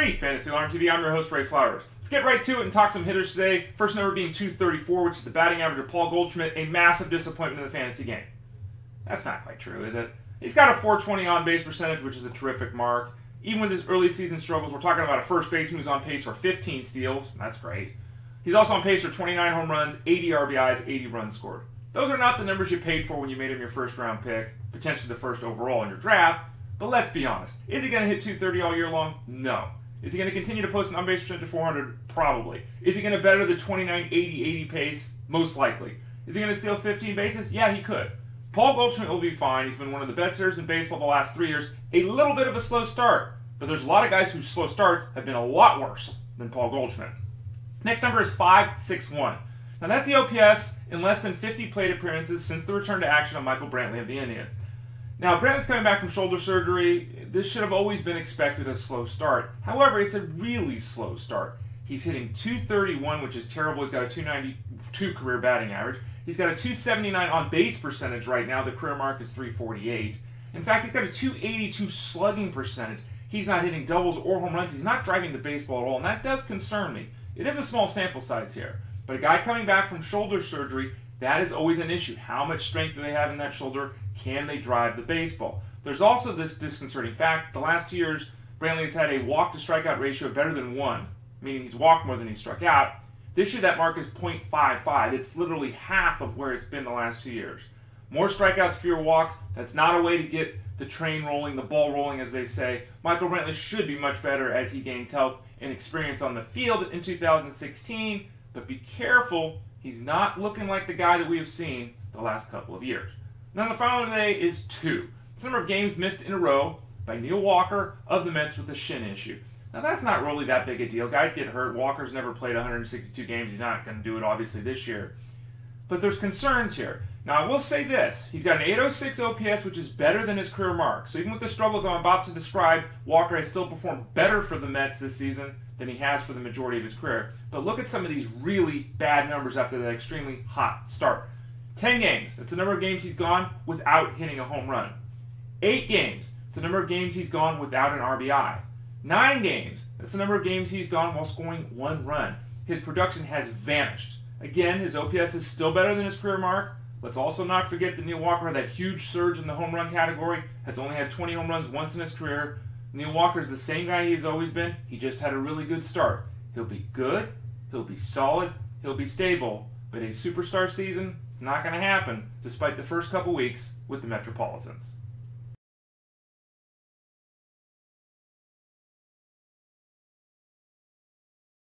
free Fantasy Alarm TV. I'm your host, Ray Flowers. Let's get right to it and talk some hitters today. First number being 234, which is the batting average of Paul Goldschmidt, a massive disappointment in the fantasy game. That's not quite true, is it? He's got a .420 on-base percentage, which is a terrific mark. Even with his early season struggles, we're talking about a first baseman who's on pace for 15 steals. That's great. He's also on pace for 29 home runs, 80 RBIs, 80 runs scored. Those are not the numbers you paid for when you made him your first-round pick, potentially the first overall in your draft. But let's be honest. Is he going to hit 230 all year long? No. Is he going to continue to post an on-base percentage of 400? Probably. Is he going to better the 29, 80, 80 pace? Most likely. Is he going to steal 15 bases? Yeah, he could. Paul Goldschmidt will be fine. He's been one of the best hitters in baseball the last 3 years. A little bit of a slow start. But there's a lot of guys whose slow starts have been a lot worse than Paul Goldschmidt. Next number is 561. Now that's the OPS in less than 50 plate appearances since the return to action of Michael Brantley of the Indians. Now, Brantley's coming back from shoulder surgery. This should have always been expected a slow start. However, it's a really slow start. He's hitting .231, which is terrible. He's got a .292 career batting average. He's got a .279 on-base percentage right now. The career mark is .348. In fact, he's got a .282 slugging percentage. He's not hitting doubles or home runs. He's not driving the baseball at all, and that does concern me. It is a small sample size here, but a guy coming back from shoulder surgery, that is always an issue. How much strength do they have in that shoulder? Can they drive the baseball? There's also this disconcerting fact. The last 2 years, Brantley has had a walk-to-strikeout ratio better than 1, meaning he's walked more than he's struck out. This year, that mark is .55. It's literally half of where it's been the last 2 years. More strikeouts, fewer walks. That's not a way to get the train rolling, the ball rolling, as they say. Michael Brantley should be much better as he gains health and experience on the field in 2016. But be careful. He's not looking like the guy that we have seen the last couple of years. Now, the final today is 2. It's the number of games missed in a row by Neil Walker of the Mets with a shin issue. Now, that's not really that big a deal. Guys get hurt. Walker's never played 162 games. He's not going to do it, obviously, this year. But there's concerns here. Now, I will say this. He's got an 806 OPS, which is better than his career mark. So even with the struggles I'm about to describe, Walker has still performed better for the Mets this season than he has for the majority of his career. But look at some of these really bad numbers after that extremely hot start. 10 games. That's the number of games he's gone without hitting a home run. 8 games. That's the number of games he's gone without an RBI. 9 games. That's the number of games he's gone while scoring 1 run. His production has vanished. Again, his OPS is still better than his career mark. Let's also not forget that Neil Walker had that huge surge in the home run category, has only had 20 home runs once in his career. Neil Walker is the same guy he's always been. He just had a really good start. He'll be good, he'll be solid, he'll be stable, but a superstar season is not going to happen despite the first couple weeks with the Metropolitans.